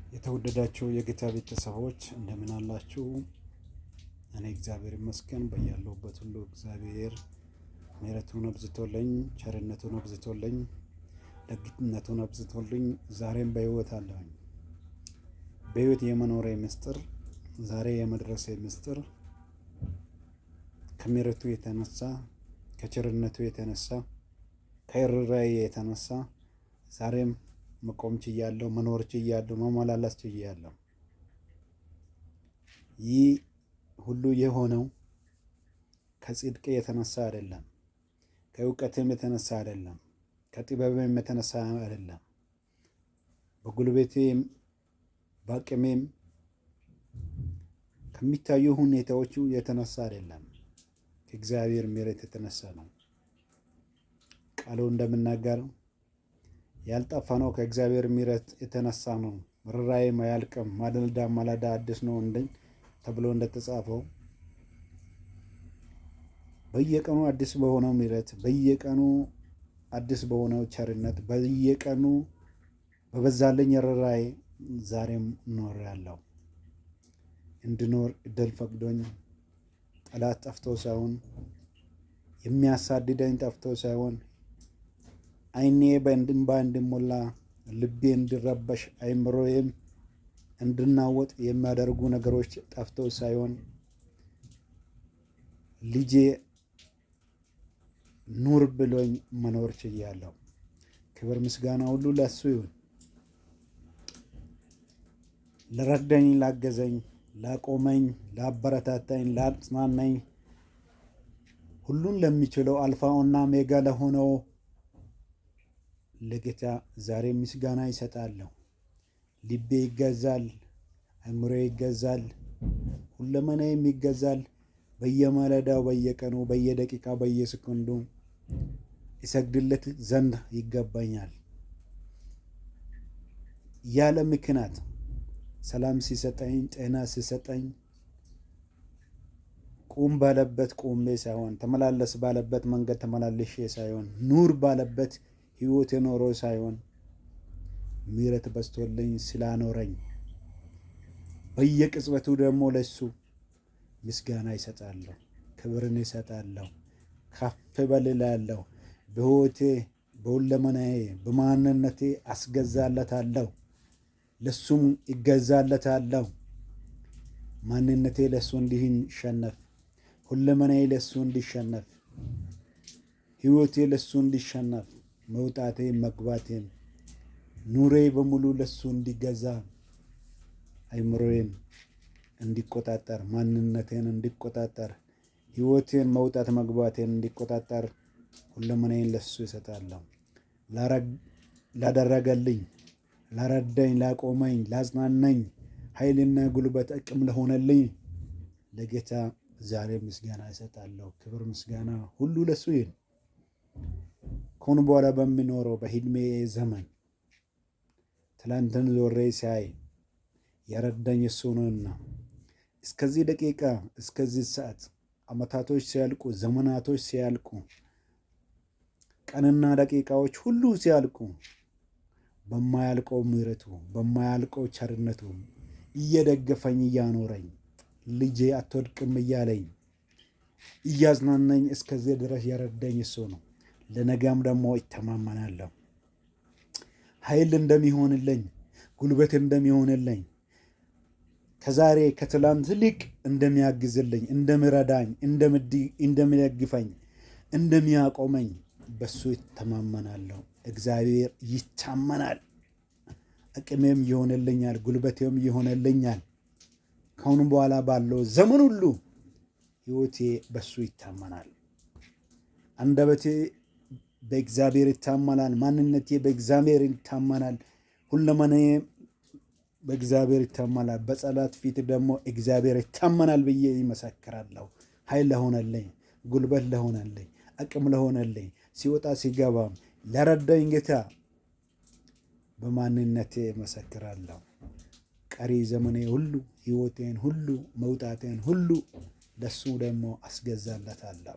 የተወደዳችሁ የጌታ ቤተሰቦች እንደምን አላችሁ? እኔ እግዚአብሔር ይመስገን በያለሁበት ሁሉ እግዚአብሔር ምሕረቱን አብዝቶልኝ ቸርነቱን አብዝቶልኝ ደግነቱን አብዝቶልኝ ዛሬም በሕይወት አለሁኝ። በሕይወት የመኖሬ ምስጢር ዛሬ የመድረሴ ምስጢር ከምሕረቱ የተነሳ ከቸርነቱ የተነሳ ከርኅራኄ የተነሳ ዛሬም መቆም ችያለሁ፣ መኖር ችያለሁ፣ መመላለስ ችያለሁ። ይህ ሁሉ የሆነው ከጽድቅ የተነሳ አይደለም፣ ከእውቀትም የተነሳ አይደለም፣ ከጥበብም የተነሳ አይደለም፣ በጉልበቴም በአቅሜም ከሚታዩ ሁኔታዎቹ የተነሳ አይደለም፣ ከእግዚአብሔር ምሕረት የተነሳ ነው። ቃሉ እንደምናገረው ያልጠፋነው ከእግዚአብሔር ምሕረት የተነሳ ነው። ርኅራኄም አያልቅም፣ ማለዳ ማለዳ አዲስ ነው ተብሎ እንደተጻፈው በየቀኑ አዲስ በሆነው ምሕረት፣ በየቀኑ አዲስ በሆነው ቸርነት፣ በየቀኑ በበዛልኝ ርኅራኄ ዛሬም እኖራለሁ። እንድኖር እድል ፈቅዶኝ ጠላት ጠፍቶ ሳይሆን የሚያሳድደኝ ጠፍቶ ሳይሆን ዓይኔ በእንባ እንዲሞላ ልቤ እንዲረበሽ አእምሮዬም እንድናወጥ የሚያደርጉ ነገሮች ጠፍቶ ሳይሆን ልጄ ኑር ብሎኝ መኖር ችያለሁ። ክብር ምስጋና ሁሉ ለእሱ ይሁን። ለረዳኝ፣ ላገዘኝ፣ ላቆመኝ፣ ላበረታታኝ፣ ላጽናናኝ ሁሉን ለሚችለው አልፋውና ኦሜጋ ለሆነው ለጌታ ዛሬ ምስጋና ይሰጣለሁ። ልቤ ይገዛል፣ አእምሮዬ ይገዛል፣ ሁለመናዬም ይገዛል። በየማለዳው በየቀኑ በየደቂቃው በየሰከንዱ ይሰግድለት ዘንድ ይገባኛል። ያለ ምክንያት ሰላም ሲሰጠኝ፣ ጤና ሲሰጠኝ ቁም ባለበት ቆሜ ሳይሆን ተመላለስ ባለበት መንገድ ተመላልሼ ሳይሆን ኑር ባለበት ሕይወት የኖሮ ሳይሆን ምሕረት በዝቶልኝ ስላኖረኝ በየቅጽበቱ ደግሞ ለሱ ምስጋና ይሰጣለሁ፣ ክብርን ይሰጣለሁ፣ ከፍ በል እላለሁ። በሕይወቴ በሁለመናዬ በማንነቴ አስገዛለታለሁ፣ ለሱም ይገዛለታለሁ። ማንነቴ ለሱ እንዲሸነፍ፣ ሁለመናዬ ለሱ እንዲሸነፍ፣ ሕይወቴ ለሱ እንዲሸነፍ፣ መውጣቴም መግባቴም ኑሬ በሙሉ ለሱ እንዲገዛ፣ አእምሮዬን እንዲቆጣጠር፣ ማንነቴን እንዲቆጣጠር፣ ሕይወቴን መውጣት መግባቴን እንዲቆጣጠር ሁለመናዬን ለሱ ይሰጣለሁ። ላደረገልኝ፣ ላረዳኝ፣ ላቆመኝ፣ ላጽናናኝ፣ ኃይልና ጉልበት አቅም ለሆነልኝ ለጌታ ዛሬ ምስጋና ይሰጣለሁ። ክብር ምስጋና ሁሉ ለሱ ይሁን። ከአሁን በኋላ በሚኖረው በዕድሜ ዘመን ትላንትን ዞሬ ሲያይ የረዳኝ እሱ ነውና እስከዚህ ደቂቃ እስከዚህ ሰዓት ዓመታቶች ሲያልቁ፣ ዘመናቶች ሲያልቁ፣ ቀንና ደቂቃዎች ሁሉ ሲያልቁ በማያልቀው ምሕረቱ በማያልቀው ቸርነቱ እየደገፈኝ እያኖረኝ ልጄ አትወድቅም እያለኝ እያዝናናኝ እስከዚህ ድረስ የረዳኝ እሱ ነው። ለነገም ደግሞ ይተማመናለሁ። ኃይል እንደሚሆንልኝ፣ ጉልበት እንደሚሆንልኝ፣ ከዛሬ ከትላንት ይልቅ እንደሚያግዝልኝ፣ እንደሚረዳኝ፣ እንደሚደግፈኝ፣ እንደሚያቆመኝ በሱ ይተማመናለሁ። እግዚአብሔር ይታመናል። አቅሜም ይሆንልኛል፣ ጉልበቴም ይሆንልኛል። ከአሁን በኋላ ባለው ዘመን ሁሉ ሕይወቴ በሱ ይታመናል። አንደበቴ በእግዚአብሔር ይታመናል። ማንነቴ በእግዚአብሔር ይታመናል። ሁለመናዬ በእግዚአብሔር ይታመናል። በጸሎት ፊት ደግሞ እግዚአብሔር ይታመናል ብዬ ይመሰክራለሁ። ኃይል ለሆነልኝ፣ ጉልበት ለሆነልኝ፣ አቅም ለሆነልኝ፣ ሲወጣ ሲገባም ለረዳኝ ጌታ በማንነቴ መሰክራለሁ። ቀሪ ዘመኔ ሁሉ ሕይወቴን ሁሉ መውጣቴን ሁሉ ለሱ ደግሞ አስገዛለታለሁ።